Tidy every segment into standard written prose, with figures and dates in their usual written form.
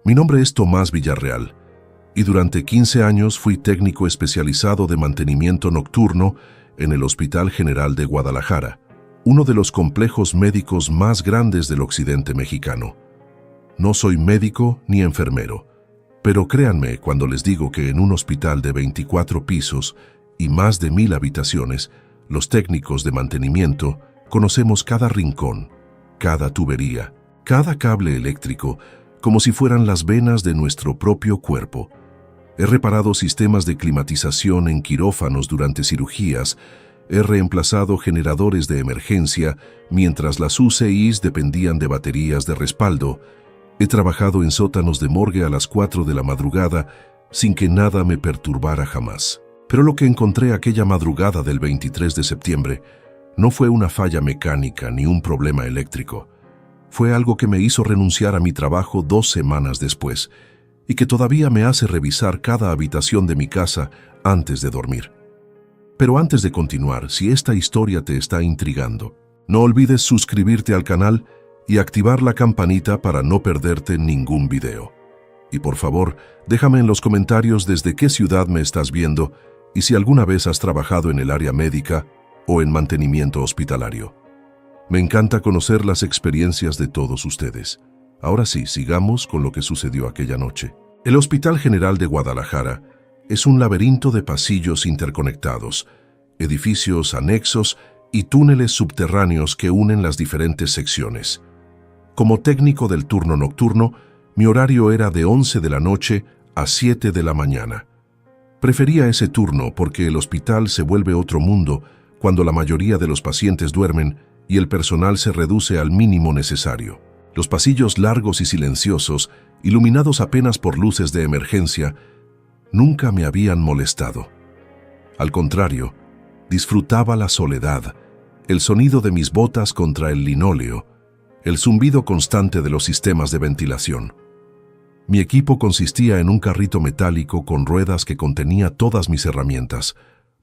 Mi nombre es Tomás Villarreal y durante 15 años fui técnico especializado de mantenimiento nocturno en el Hospital General de Guadalajara, uno de los complejos médicos más grandes del occidente mexicano. No soy médico ni enfermero, pero créanme cuando les digo que en un hospital de 24 pisos y más de 1000 habitaciones, los técnicos de mantenimiento conocemos cada rincón, cada tubería, cada cable eléctrico, como si fueran las venas de nuestro propio cuerpo. He reparado sistemas de climatización en quirófanos durante cirugías, he reemplazado generadores de emergencia mientras las UCIs dependían de baterías de respaldo, he trabajado en sótanos de morgue a las 4 de la madrugada sin que nada me perturbara jamás. Pero lo que encontré aquella madrugada del 23 de septiembre no fue una falla mecánica ni un problema eléctrico. Fue algo que me hizo renunciar a mi trabajo 2 semanas después y que todavía me hace revisar cada habitación de mi casa antes de dormir. Pero antes de continuar, si esta historia te está intrigando, no olvides suscribirte al canal y activar la campanita para no perderte ningún video. Y por favor, déjame en los comentarios desde qué ciudad me estás viendo y si alguna vez has trabajado en el área médica o en mantenimiento hospitalario. Me encanta conocer las experiencias de todos ustedes. Ahora sí, sigamos con lo que sucedió aquella noche. El Hospital General de Guadalajara es un laberinto de pasillos interconectados, edificios anexos y túneles subterráneos que unen las diferentes secciones. Como técnico del turno nocturno, mi horario era de 11 de la noche a 7 de la mañana. Prefería ese turno porque el hospital se vuelve otro mundo cuando la mayoría de los pacientes duermen y el personal se reduce al mínimo necesario. Los pasillos largos y silenciosos, iluminados apenas por luces de emergencia, nunca me habían molestado. Al contrario, disfrutaba la soledad, el sonido de mis botas contra el linóleo, el zumbido constante de los sistemas de ventilación. Mi equipo consistía en un carrito metálico con ruedas que contenía todas mis herramientas,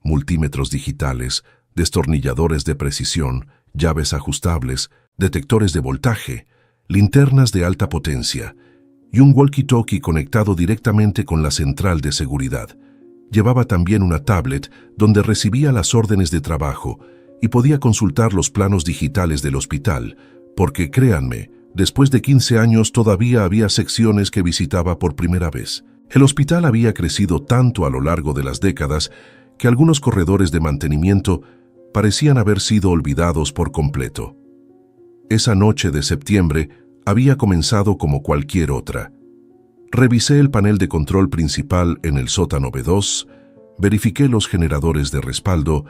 multímetros digitales, destornilladores de precisión, llaves ajustables, detectores de voltaje, linternas de alta potencia y un walkie-talkie conectado directamente con la central de seguridad. Llevaba también una tablet donde recibía las órdenes de trabajo y podía consultar los planos digitales del hospital, porque créanme, después de 15 años todavía había secciones que visitaba por primera vez. El hospital había crecido tanto a lo largo de las décadas que algunos corredores de mantenimiento parecían haber sido olvidados por completo. Esa noche de septiembre había comenzado como cualquier otra. Revisé el panel de control principal en el sótano B2, verifiqué los generadores de respaldo,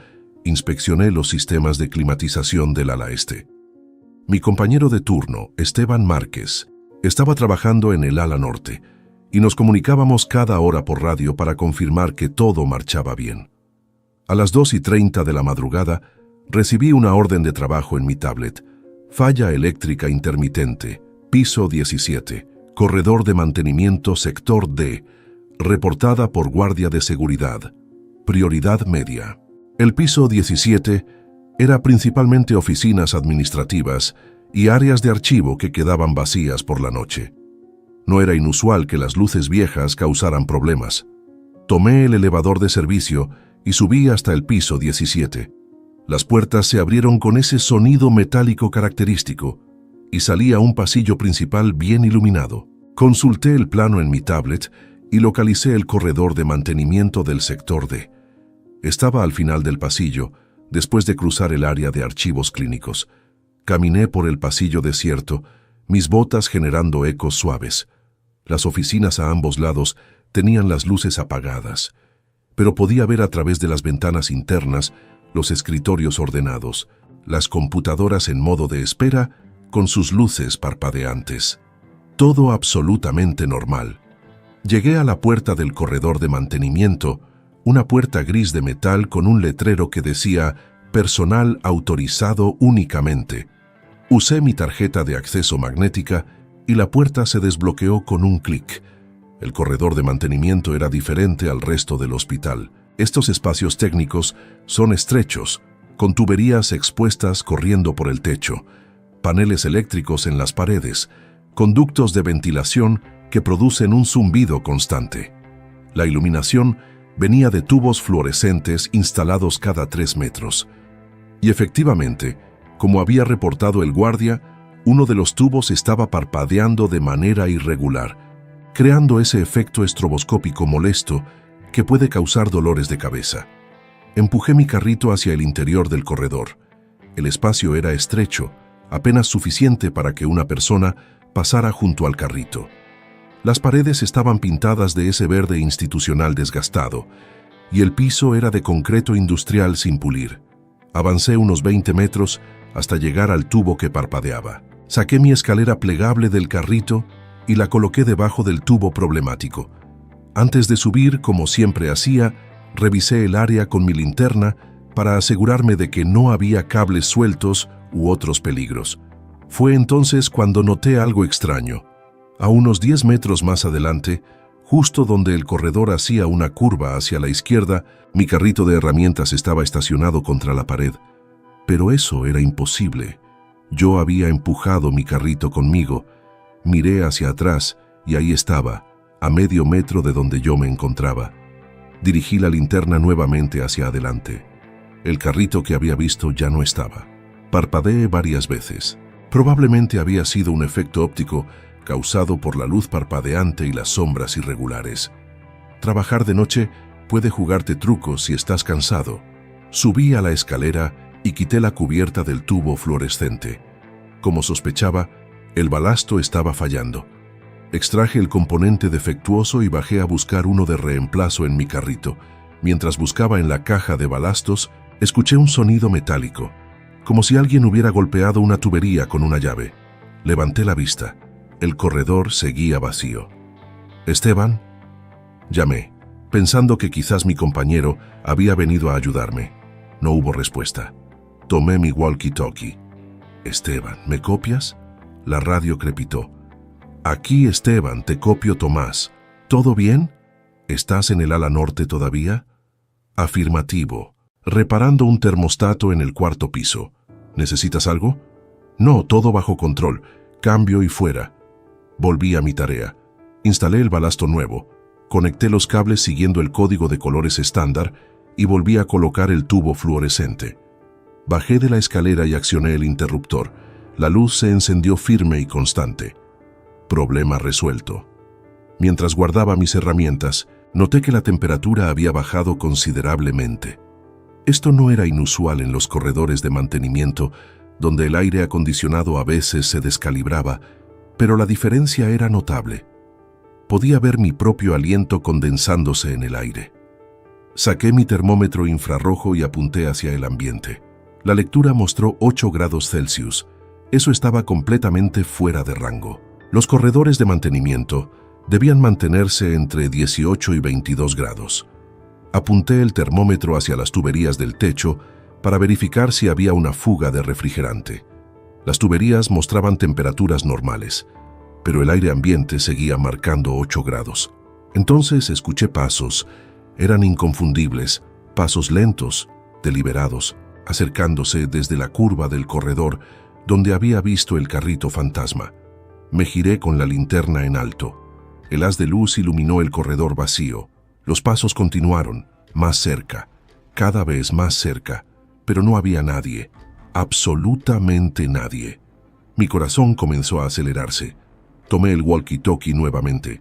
inspeccioné los sistemas de climatización del ala este. Mi compañero de turno, Esteban Márquez, estaba trabajando en el ala norte y nos comunicábamos cada hora por radio para confirmar que todo marchaba bien. A las 2:30 de la madrugada, recibí una orden de trabajo en mi tablet. Falla eléctrica intermitente, piso 17, corredor de mantenimiento sector D, reportada por guardia de seguridad, prioridad media. El piso 17 era principalmente oficinas administrativas y áreas de archivo que quedaban vacías por la noche. No era inusual que las luces viejas causaran problemas. Tomé el elevador de servicio y subí hasta el piso 17. Las puertas se abrieron con ese sonido metálico característico y salí a un pasillo principal bien iluminado. Consulté el plano en mi tablet y localicé el corredor de mantenimiento del sector D. Estaba al final del pasillo, después de cruzar el área de archivos clínicos. Caminé por el pasillo desierto, mis botas generando ecos suaves. Las oficinas a ambos lados tenían las luces apagadas, pero podía ver a través de las ventanas internas los escritorios ordenados, las computadoras en modo de espera con sus luces parpadeantes. Todo absolutamente normal. Llegué a la puerta del corredor de mantenimiento, una puerta gris de metal con un letrero que decía «Personal autorizado únicamente». Usé mi tarjeta de acceso magnética y la puerta se desbloqueó con un clic. El corredor de mantenimiento era diferente al resto del hospital. Estos espacios técnicos son estrechos, con tuberías expuestas corriendo por el techo, paneles eléctricos en las paredes, conductos de ventilación que producen un zumbido constante. La iluminación venía de tubos fluorescentes instalados cada 3 metros. Y efectivamente, como había reportado el guardia, uno de los tubos estaba parpadeando de manera irregular, creando ese efecto estroboscópico molesto que puede causar dolores de cabeza. Empujé mi carrito hacia el interior del corredor. El espacio era estrecho, apenas suficiente para que una persona pasara junto al carrito. Las paredes estaban pintadas de ese verde institucional desgastado, y el piso era de concreto industrial sin pulir. Avancé unos 20 metros hasta llegar al tubo que parpadeaba. Saqué mi escalera plegable del carrito y la coloqué debajo del tubo problemático. Antes de subir, como siempre hacía, revisé el área con mi linterna para asegurarme de que no había cables sueltos u otros peligros. Fue entonces cuando noté algo extraño. A unos 10 metros más adelante, justo donde el corredor hacía una curva hacia la izquierda, mi carrito de herramientas estaba estacionado contra la pared. Pero eso era imposible. Yo había empujado mi carrito conmigo. Miré hacia atrás y ahí estaba, a medio metro de donde yo me encontraba. Dirigí la linterna nuevamente hacia adelante. El carrito que había visto ya no estaba. Parpadeé varias veces. Probablemente había sido un efecto óptico causado por la luz parpadeante y las sombras irregulares. Trabajar de noche puede jugarte trucos si estás cansado. Subí a la escalera y quité la cubierta del tubo fluorescente. Como sospechaba, el balasto estaba fallando. Extraje el componente defectuoso y bajé a buscar uno de reemplazo en mi carrito. Mientras buscaba en la caja de balastos, escuché un sonido metálico, como si alguien hubiera golpeado una tubería con una llave. Levanté la vista. El corredor seguía vacío. «¿Esteban?», llamé, pensando que quizás mi compañero había venido a ayudarme. No hubo respuesta. Tomé mi walkie-talkie. «Esteban, ¿me copias?». La radio crepitó. «Aquí, Esteban, te copio Tomás. ¿Todo bien? ¿Estás en el ala norte todavía?». «Afirmativo. Reparando un termostato en el 4º piso. ¿Necesitas algo?». «No, todo bajo control. Cambio y fuera». Volví a mi tarea. Instalé el balasto nuevo, conecté los cables siguiendo el código de colores estándar y volví a colocar el tubo fluorescente. Bajé de la escalera y accioné el interruptor. La luz se encendió firme y constante. Problema resuelto. Mientras guardaba mis herramientas, noté que la temperatura había bajado considerablemente. Esto no era inusual en los corredores de mantenimiento, donde el aire acondicionado a veces se descalibraba, pero la diferencia era notable. Podía ver mi propio aliento condensándose en el aire. Saqué mi termómetro infrarrojo y apunté hacia el ambiente. La lectura mostró 8 grados Celsius. Eso estaba completamente fuera de rango. Los corredores de mantenimiento debían mantenerse entre 18 y 22 grados. Apunté el termómetro hacia las tuberías del techo para verificar si había una fuga de refrigerante. Las tuberías mostraban temperaturas normales, pero el aire ambiente seguía marcando 8 grados. Entonces escuché pasos. Eran inconfundibles, pasos lentos, deliberados, acercándose desde la curva del corredor donde había visto el carrito fantasma. Me giré con la linterna en alto. El haz de luz iluminó el corredor vacío. Los pasos continuaron, más cerca, cada vez más cerca, pero no había nadie, absolutamente nadie. Mi corazón comenzó a acelerarse. Tomé el walkie-talkie nuevamente.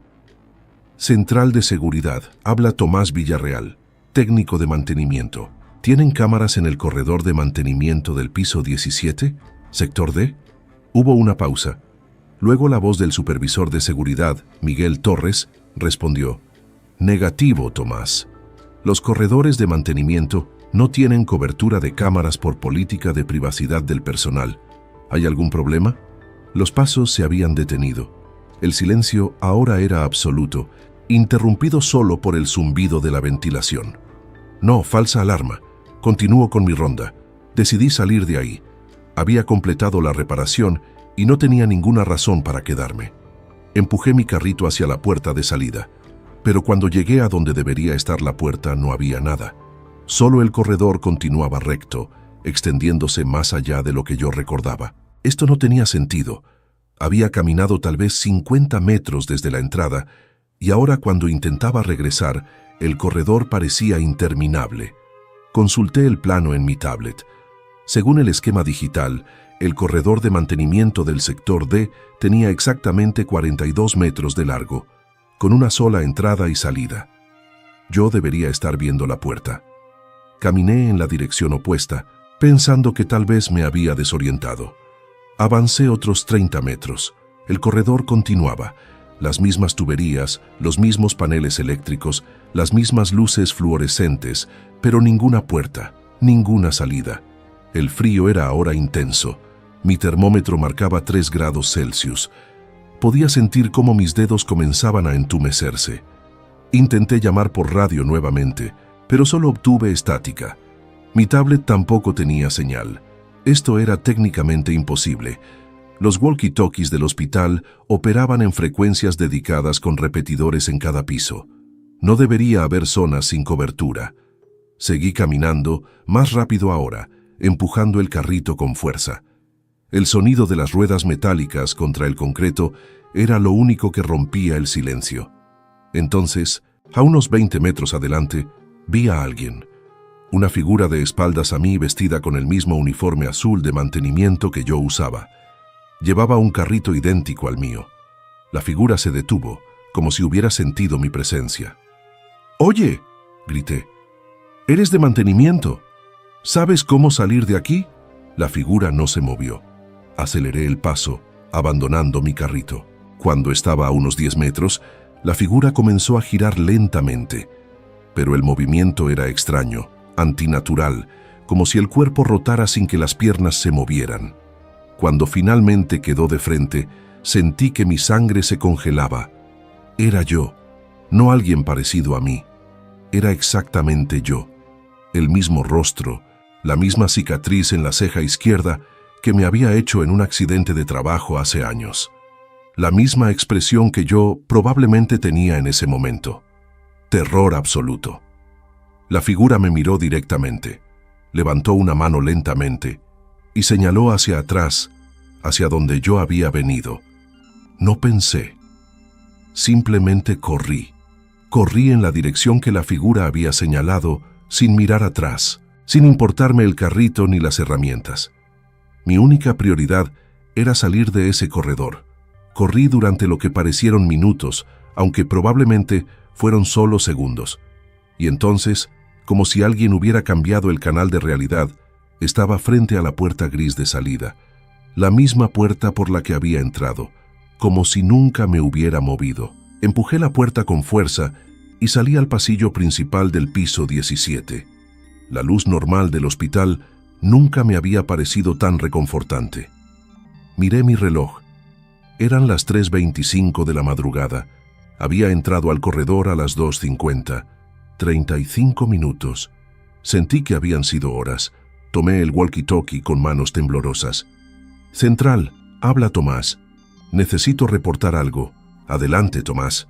«Central de seguridad, habla Tomás Villarreal, técnico de mantenimiento. ¿Tienen cámaras en el corredor de mantenimiento del piso 17? ¿Sector D?». Hubo una pausa. Luego la voz del supervisor de seguridad, Miguel Torres, respondió: «Negativo, Tomás. Los corredores de mantenimiento no tienen cobertura de cámaras por política de privacidad del personal. ¿Hay algún problema?». Los pasos se habían detenido. El silencio ahora era absoluto, interrumpido solo por el zumbido de la ventilación. «No, falsa alarma. Continúo con mi ronda. Decidí salir de ahí. Había completado la reparación y no tenía ninguna razón para quedarme». Empujé mi carrito hacia la puerta de salida, pero cuando llegué a donde debería estar la puerta no había nada. Solo el corredor continuaba recto, extendiéndose más allá de lo que yo recordaba. Esto no tenía sentido. Había caminado tal vez 50 metros desde la entrada y ahora cuando intentaba regresar, el corredor parecía interminable. Consulté el plano en mi tablet. Según el esquema digital, el corredor de mantenimiento del sector D tenía exactamente 42 metros de largo, con una sola entrada y salida. Yo debería estar viendo la puerta. Caminé en la dirección opuesta, pensando que tal vez me había desorientado. Avancé otros 30 metros. El corredor continuaba. Las mismas tuberías, los mismos paneles eléctricos, las mismas luces fluorescentes, pero ninguna puerta, ninguna salida. El frío era ahora intenso. Mi termómetro marcaba 3 grados Celsius. Podía sentir cómo mis dedos comenzaban a entumecerse. Intenté llamar por radio nuevamente, pero solo obtuve estática. Mi tablet tampoco tenía señal. Esto era técnicamente imposible. Los walkie-talkies del hospital operaban en frecuencias dedicadas con repetidores en cada piso. No debería haber zonas sin cobertura. Seguí caminando, más rápido ahora, empujando el carrito con fuerza. El sonido de las ruedas metálicas contra el concreto era lo único que rompía el silencio. Entonces, a unos 20 metros adelante, vi a alguien. Una figura de espaldas a mí vestida con el mismo uniforme azul de mantenimiento que yo usaba. Llevaba un carrito idéntico al mío. La figura se detuvo, como si hubiera sentido mi presencia. «¡Oye!», grité. «¡Eres de mantenimiento! ¿Sabes cómo salir de aquí?». La figura no se movió. Aceleré el paso, abandonando mi carrito. Cuando estaba a unos 10 metros, la figura comenzó a girar lentamente. Pero el movimiento era extraño, antinatural, como si el cuerpo rotara sin que las piernas se movieran. Cuando finalmente quedó de frente, sentí que mi sangre se congelaba. Era yo, no alguien parecido a mí. Era exactamente yo. El mismo rostro, la misma cicatriz en la ceja izquierda que me había hecho en un accidente de trabajo hace años. La misma expresión que yo probablemente tenía en ese momento. Terror absoluto. La figura me miró directamente, levantó una mano lentamente y señaló hacia atrás, hacia donde yo había venido. No pensé. Simplemente corrí. Corrí en la dirección que la figura había señalado, sin mirar atrás, sin importarme el carrito ni las herramientas. Mi única prioridad era salir de ese corredor. Corrí durante lo que parecieron minutos, aunque probablemente fueron solo segundos. Y entonces, como si alguien hubiera cambiado el canal de realidad, estaba frente a la puerta gris de salida, la misma puerta por la que había entrado, como si nunca me hubiera movido. Empujé la puerta con fuerza y salí al pasillo principal del piso 17. La luz normal del hospital nunca me había parecido tan reconfortante. Miré mi reloj. Eran las 3:25 de la madrugada. Había entrado al corredor a las 2:50. 35 minutos. Sentí que habían sido horas. Tomé el walkie-talkie con manos temblorosas. «Central, habla Tomás. Necesito reportar algo. Adelante, Tomás.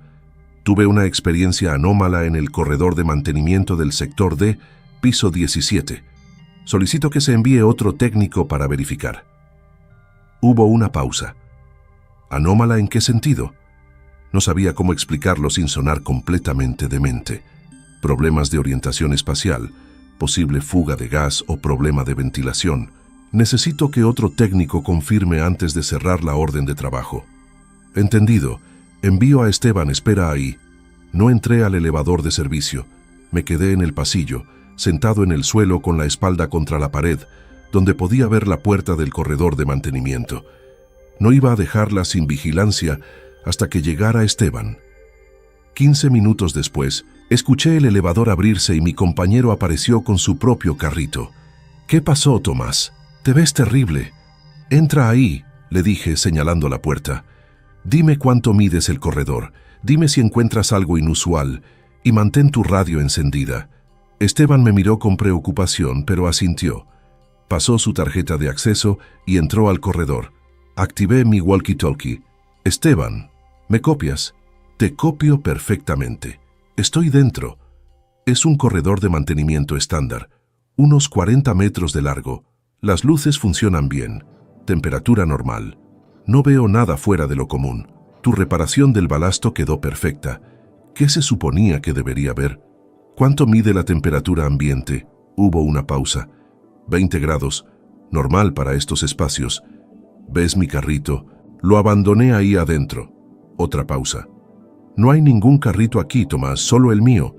Tuve una experiencia anómala en el corredor de mantenimiento del sector D, piso 17. Solicito que se envíe otro técnico para verificar». Hubo una pausa. ¿Anómala en qué sentido? No sabía cómo explicarlo sin sonar completamente demente. Problemas de orientación espacial, posible fuga de gas o problema de ventilación. Necesito que otro técnico confirme antes de cerrar la orden de trabajo. Entendido. Envío a Esteban, espera ahí. No entré al elevador de servicio. Me quedé en el pasillo, sentado en el suelo con la espalda contra la pared, donde podía ver la puerta del corredor de mantenimiento. No iba a dejarla sin vigilancia hasta que llegara Esteban. 15 minutos después, escuché el elevador abrirse y mi compañero apareció con su propio carrito. «¿Qué pasó, Tomás? Te ves terrible». «Entra ahí», le dije señalando la puerta. «Dime cuánto mides el corredor, dime si encuentras algo inusual y mantén tu radio encendida». Esteban me miró con preocupación, pero asintió. Pasó su tarjeta de acceso y entró al corredor. Activé mi walkie-talkie. «Esteban, ¿me copias?» «Te copio perfectamente. Estoy dentro». Es un corredor de mantenimiento estándar, unos 40 metros de largo. Las luces funcionan bien. Temperatura normal. No veo nada fuera de lo común. Tu reparación del balasto quedó perfecta. ¿Qué se suponía que debería ver? ¿Cuánto mide la temperatura ambiente? Hubo una pausa. 20 grados. Normal para estos espacios. ¿Ves mi carrito? Lo abandoné ahí adentro. Otra pausa. No hay ningún carrito aquí, Tomás, solo el mío.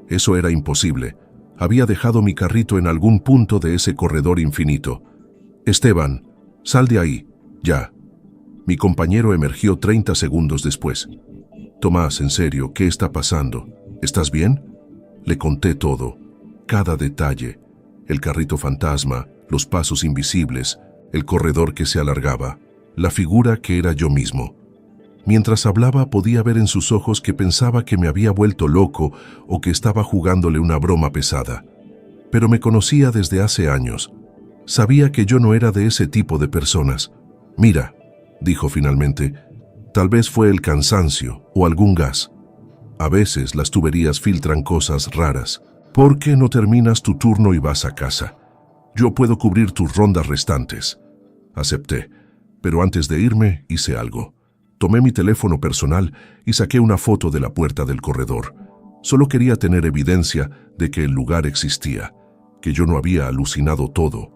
Eso era imposible. Había dejado mi carrito en algún punto de ese corredor infinito. Esteban, sal de ahí, ya. Mi compañero emergió 30 segundos después. Tomás, en serio, ¿qué está pasando? ¿Estás bien? Le conté todo, cada detalle. El carrito fantasma, los pasos invisibles, el corredor que se alargaba, la figura que era yo mismo. Mientras hablaba podía ver en sus ojos que pensaba que me había vuelto loco o que estaba jugándole una broma pesada. Pero me conocía desde hace años. Sabía que yo no era de ese tipo de personas. Mira, dijo finalmente, tal vez fue el cansancio o algún gas. A veces las tuberías filtran cosas raras. ¿Por qué no terminas tu turno y vas a casa? Yo puedo cubrir tus rondas restantes. Acepté, pero antes de irme hice algo. Tomé mi teléfono personal y saqué una foto de la puerta del corredor. Solo quería tener evidencia de que el lugar existía, que yo no había alucinado todo.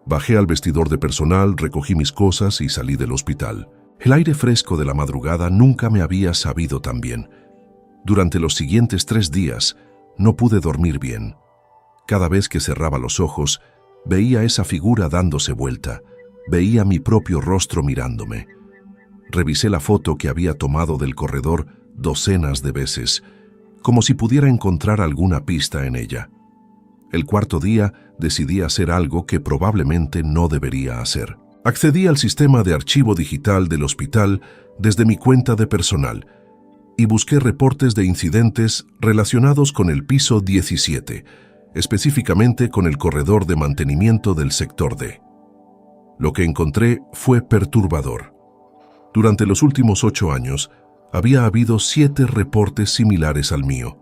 Bajé al vestidor de personal, recogí mis cosas y salí del hospital. El aire fresco de la madrugada nunca me había sabido tan bien. Durante los siguientes 3 días no pude dormir bien. Cada vez que cerraba los ojos, veía esa figura dándose vuelta. Veía mi propio rostro mirándome. Revisé la foto que había tomado del corredor docenas de veces, como si pudiera encontrar alguna pista en ella. El 4.º día decidí hacer algo que probablemente no debería hacer. Accedí al sistema de archivo digital del hospital desde mi cuenta de personal y busqué reportes de incidentes relacionados con el piso 17, específicamente con el corredor de mantenimiento del sector D. Lo que encontré fue perturbador. Durante los últimos 8 años, había habido 7 reportes similares al mío.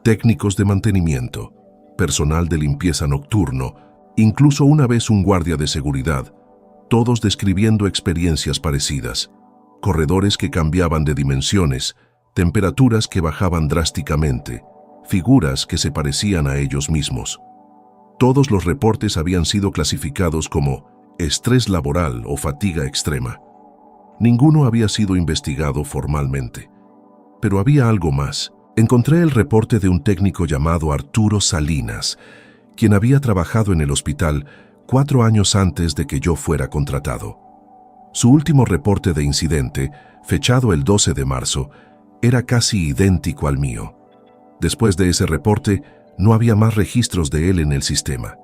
Técnicos de mantenimiento, personal de limpieza nocturno, incluso una vez un guardia de seguridad, todos describiendo experiencias parecidas. Corredores que cambiaban de dimensiones, temperaturas que bajaban drásticamente, figuras que se parecían a ellos mismos. Todos los reportes habían sido clasificados como estrés laboral o fatiga extrema. Ninguno había sido investigado formalmente. Pero había algo más. Encontré el reporte de un técnico llamado Arturo Salinas, quien había trabajado en el hospital 4 años antes de que yo fuera contratado. Su último reporte de incidente, fechado el 12 de marzo, era casi idéntico al mío. Después de ese reporte, no había más registros de él en el sistema.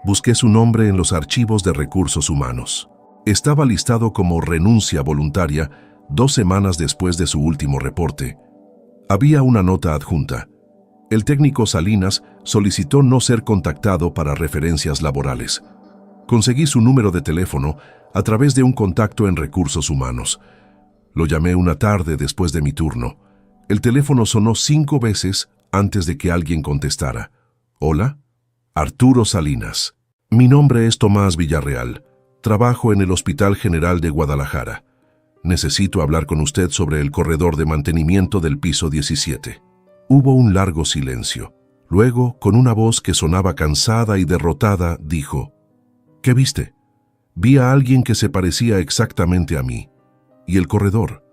Busqué su nombre en los archivos de recursos humanos. Estaba listado como renuncia voluntaria 2 semanas después de su último reporte. Había una nota adjunta. El técnico Salinas solicitó no ser contactado para referencias laborales. Conseguí su número de teléfono a través de un contacto en recursos humanos. Lo llamé una tarde después de mi turno. El teléfono sonó 5 veces antes de que alguien contestara. ¿Hola? Arturo Salinas. Mi nombre es Tomás Villarreal. Trabajo en el Hospital General de Guadalajara. Necesito hablar con usted sobre el corredor de mantenimiento del piso 17. Hubo un largo silencio. Luego, con una voz que sonaba cansada y derrotada, dijo: ¿Qué viste? Vi a alguien que se parecía exactamente a mí. Y el corredor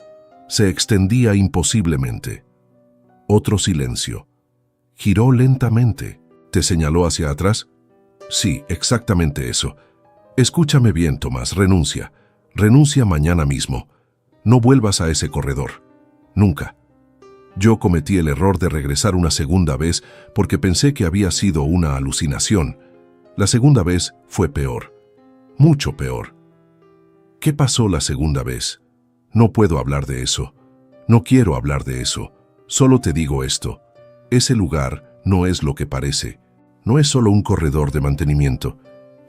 se extendía imposiblemente. Otro silencio. Giró lentamente. ¿Te señaló hacia atrás? Sí, exactamente eso. Escúchame bien, Tomás, renuncia. Renuncia mañana mismo. No vuelvas a ese corredor. Nunca. Yo cometí el error de regresar una segunda vez porque pensé que había sido una alucinación. La segunda vez fue peor. Mucho peor. ¿Qué pasó la segunda vez? No puedo hablar de eso. No quiero hablar de eso. Solo te digo esto. Ese lugar no es lo que parece. No es solo un corredor de mantenimiento.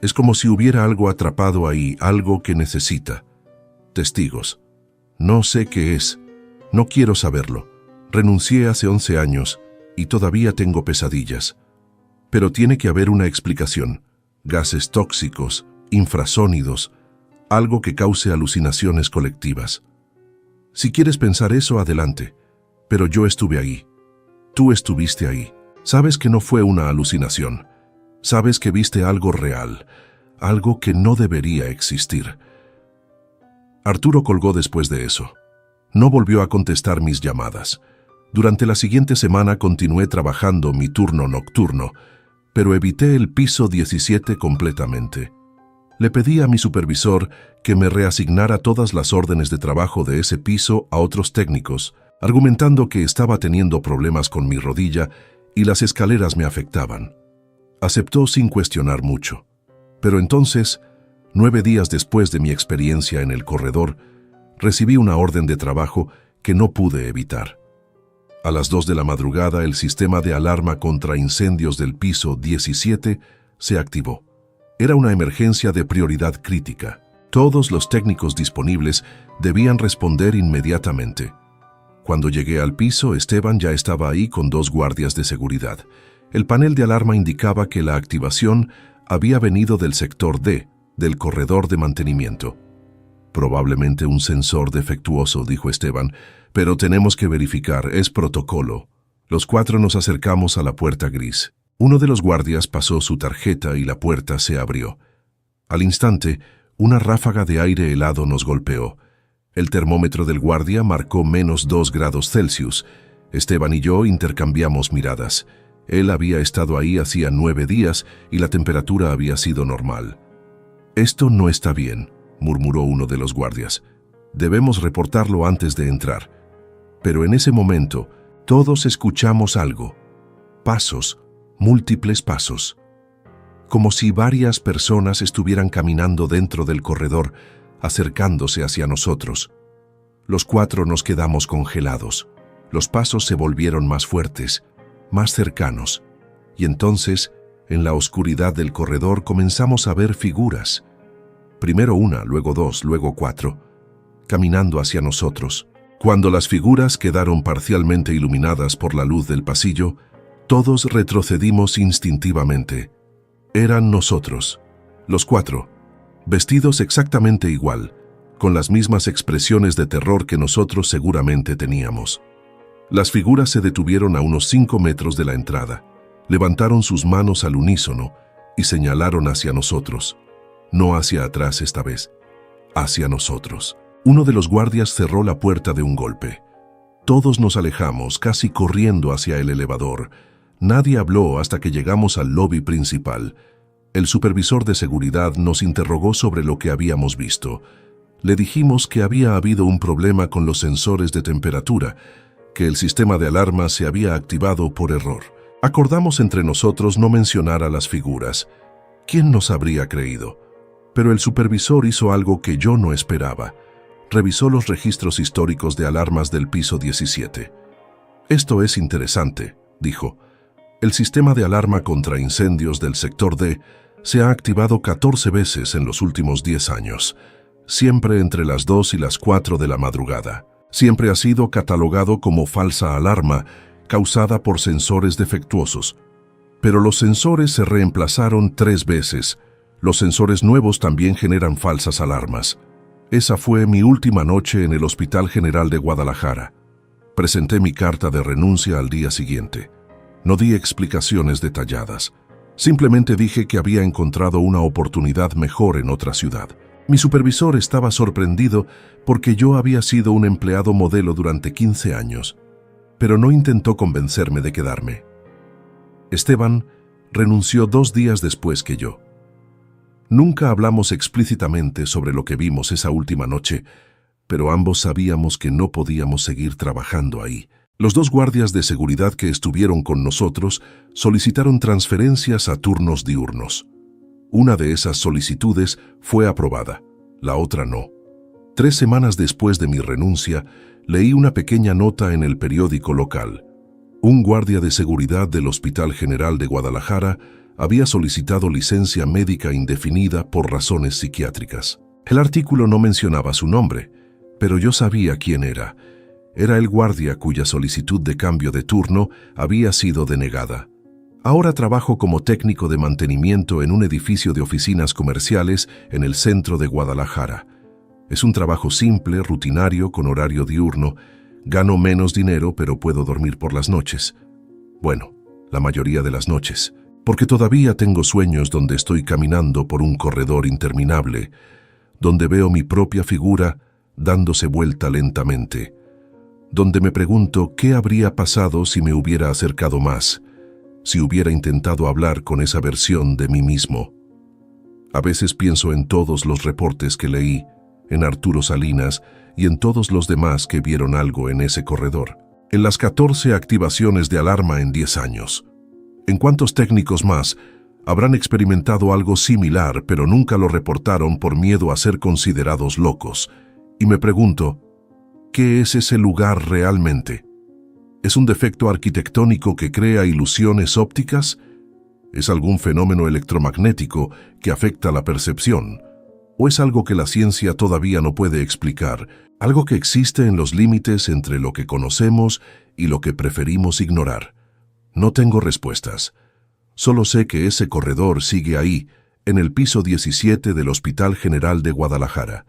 Es como si hubiera algo atrapado ahí, algo que necesita. Testigos. No sé qué es. No quiero saberlo. Renuncié hace 11 años y todavía tengo pesadillas. Pero tiene que haber una explicación. Gases tóxicos, infrasónidos, algo que cause alucinaciones colectivas. Si quieres pensar eso, adelante, pero yo estuve ahí. Tú estuviste ahí. Sabes que no fue una alucinación. Sabes que viste algo real, algo que no debería existir. Arturo colgó después de eso. No volvió a contestar mis llamadas. Durante la siguiente semana continué trabajando mi turno nocturno, pero evité el piso 17 completamente. Le pedí a mi supervisor que me reasignara todas las órdenes de trabajo de ese piso a otros técnicos, argumentando que estaba teniendo problemas con mi rodilla y las escaleras me afectaban. Aceptó sin cuestionar mucho. Pero entonces, 9 días después de mi experiencia en el corredor, recibí una orden de trabajo que no pude evitar. A las 2 de la madrugada, el sistema de alarma contra incendios del piso 17 se activó. Era una emergencia de prioridad crítica. Todos los técnicos disponibles debían responder inmediatamente. Cuando llegué al piso, Esteban ya estaba ahí con 2 guardias de seguridad. El panel de alarma indicaba que la activación había venido del sector D, del corredor de mantenimiento. Probablemente un sensor defectuoso, dijo Esteban, pero tenemos que verificar, es protocolo. Los 4 nos acercamos a la puerta gris. Uno de los guardias pasó su tarjeta y la puerta se abrió. Al instante, una ráfaga de aire helado nos golpeó. El termómetro del guardia marcó -2 grados Celsius. Esteban y yo intercambiamos miradas. Él había estado ahí hacía 9 días y la temperatura había sido normal. «Esto no está bien», murmuró uno de los guardias. «Debemos reportarlo antes de entrar». Pero en ese momento, todos escuchamos algo. Pasos, múltiples pasos. Como si varias personas estuvieran caminando dentro del corredor, acercándose hacia nosotros. Los 4 nos quedamos congelados. Los pasos se volvieron más fuertes, más cercanos. Y entonces, en la oscuridad del corredor comenzamos a ver figuras. Primero 1, luego 2, luego 4, caminando hacia nosotros. Cuando las figuras quedaron parcialmente iluminadas por la luz del pasillo, todos retrocedimos instintivamente. Eran nosotros, los 4, vestidos exactamente igual, con las mismas expresiones de terror que nosotros seguramente teníamos. Las figuras se detuvieron a unos 5 metros de la entrada, levantaron sus manos al unísono y señalaron hacia nosotros. No hacia atrás esta vez, hacia nosotros. Uno de los guardias cerró la puerta de un golpe. Todos nos alejamos, casi corriendo hacia el elevador. Nadie habló hasta que llegamos al lobby principal. El supervisor de seguridad nos interrogó sobre lo que habíamos visto. Le dijimos que había habido un problema con los sensores de temperatura, que el sistema de alarma se había activado por error. Acordamos entre nosotros no mencionar a las figuras. ¿Quién nos habría creído? Pero el supervisor hizo algo que yo no esperaba. Revisó los registros históricos de alarmas del piso 17. «Esto es interesante», dijo. «El sistema de alarma contra incendios del sector D se ha activado 14 veces en los últimos 10 años, siempre entre las 2 y las 4 de la madrugada. Siempre ha sido catalogado como falsa alarma causada por sensores defectuosos. Pero los sensores se reemplazaron 3 veces. Los sensores nuevos también generan falsas alarmas. Esa fue mi última noche en el Hospital General de Guadalajara. Presenté mi carta de renuncia al día siguiente. No di explicaciones detalladas. Simplemente dije que había encontrado una oportunidad mejor en otra ciudad. Mi supervisor estaba sorprendido porque yo había sido un empleado modelo durante 15 años, pero no intentó convencerme de quedarme. Esteban renunció 2 días después que yo. Nunca hablamos explícitamente sobre lo que vimos esa última noche, pero ambos sabíamos que no podíamos seguir trabajando ahí. Los 2 guardias de seguridad que estuvieron con nosotros solicitaron transferencias a turnos diurnos. Una de esas solicitudes fue aprobada, la otra no. 3 semanas después de mi renuncia, leí una pequeña nota en el periódico local. Un guardia de seguridad del Hospital General de Guadalajara había solicitado licencia médica indefinida por razones psiquiátricas. El artículo no mencionaba su nombre, pero yo sabía quién era. Era el guardia cuya solicitud de cambio de turno había sido denegada. Ahora trabajo como técnico de mantenimiento en un edificio de oficinas comerciales en el centro de Guadalajara. Es un trabajo simple, rutinario, con horario diurno. Gano menos dinero, pero puedo dormir por las noches. Bueno, la mayoría de las noches, porque todavía tengo sueños donde estoy caminando por un corredor interminable, donde veo mi propia figura dándose vuelta lentamente, donde me pregunto qué habría pasado si me hubiera acercado más, si hubiera intentado hablar con esa versión de mí mismo. A veces pienso en todos los reportes que leí, en Arturo Salinas y en todos los demás que vieron algo en ese corredor, en las 14 activaciones de alarma en 10 años. ¿En cuántos técnicos más habrán experimentado algo similar, pero nunca lo reportaron por miedo a ser considerados locos? Y me pregunto, ¿qué es ese lugar realmente? ¿Es un defecto arquitectónico que crea ilusiones ópticas? ¿Es algún fenómeno electromagnético que afecta la percepción? ¿O es algo que la ciencia todavía no puede explicar? Algo que existe en los límites entre lo que conocemos y lo que preferimos ignorar. No tengo respuestas. Solo sé que ese corredor sigue ahí, en el piso 17 del Hospital General de Guadalajara.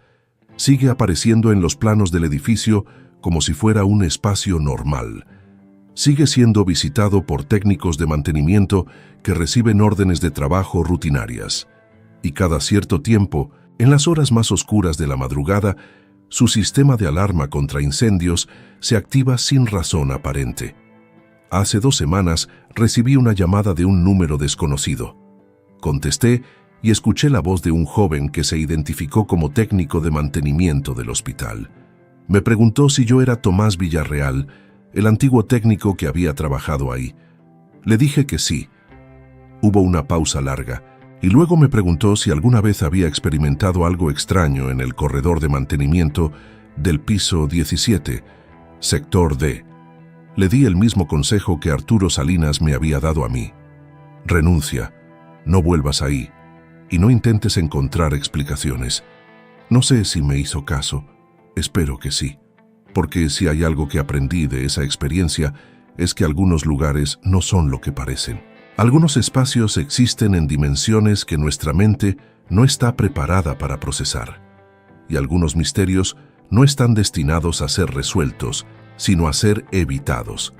Sigue apareciendo en los planos del edificio como si fuera un espacio normal. Sigue siendo visitado por técnicos de mantenimiento que reciben órdenes de trabajo rutinarias. Y cada cierto tiempo, en las horas más oscuras de la madrugada, su sistema de alarma contra incendios se activa sin razón aparente. Hace 2 semanas recibí una llamada de un número desconocido. Contesté y escuché la voz de un joven que se identificó como técnico de mantenimiento del hospital. Me preguntó si yo era Tomás Villarreal, el antiguo técnico que había trabajado ahí. Le dije que sí. Hubo una pausa larga, y luego me preguntó si alguna vez había experimentado algo extraño en el corredor de mantenimiento del piso 17, sector D. Le di el mismo consejo que Arturo Salinas me había dado a mí. Renuncia, no vuelvas ahí, y no intentes encontrar explicaciones. No sé si me hizo caso, espero que sí. Porque si hay algo que aprendí de esa experiencia, es que algunos lugares no son lo que parecen. Algunos espacios existen en dimensiones que nuestra mente no está preparada para procesar. Y algunos misterios no están destinados a ser resueltos, sino a ser evitados.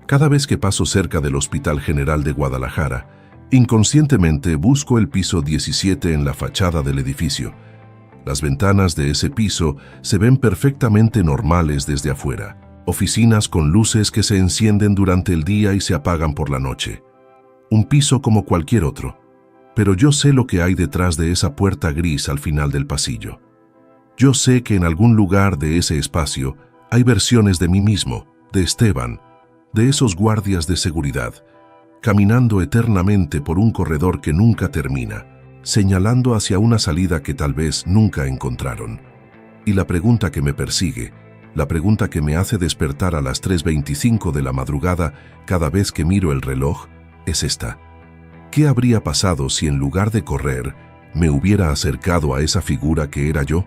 Cada vez que paso cerca del Hospital General de Guadalajara, inconscientemente busco el piso 17 en la fachada del edificio. Las ventanas de ese piso se ven perfectamente normales desde afuera. Oficinas con luces que se encienden durante el día y se apagan por la noche. Un piso como cualquier otro. Pero yo sé lo que hay detrás de esa puerta gris al final del pasillo. Yo sé que en algún lugar de ese espacio hay versiones de mí mismo, de Esteban, de esos guardias de seguridad, caminando eternamente por un corredor que nunca termina, señalando hacia una salida que tal vez nunca encontraron. Y la pregunta que me persigue, la pregunta que me hace despertar a las 3:25 de la madrugada cada vez que miro el reloj, es esta. ¿Qué habría pasado si en lugar de correr, me hubiera acercado a esa figura que era yo?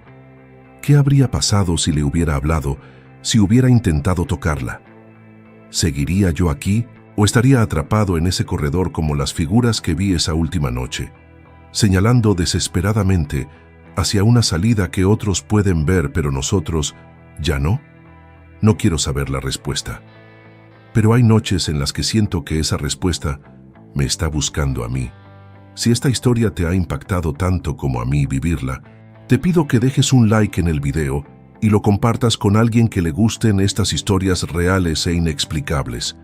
¿Qué habría pasado si le hubiera hablado, si hubiera intentado tocarla? ¿Seguiría yo aquí o estaría atrapado en ese corredor como las figuras que vi esa última noche, señalando desesperadamente hacia una salida que otros pueden ver pero nosotros ya no? No quiero saber la respuesta. Pero hay noches en las que siento que esa respuesta me está buscando a mí. Si esta historia te ha impactado tanto como a mí vivirla, te pido que dejes un like en el video y lo compartas con alguien que le gusten estas historias reales e inexplicables.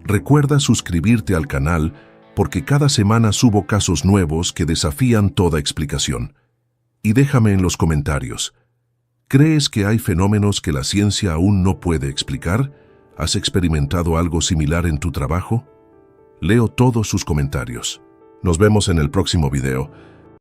Recuerda suscribirte al canal porque cada semana subo casos nuevos que desafían toda explicación. Y déjame en los comentarios, ¿crees que hay fenómenos que la ciencia aún no puede explicar? ¿Has experimentado algo similar en tu trabajo? Leo todos sus comentarios. Nos vemos en el próximo video.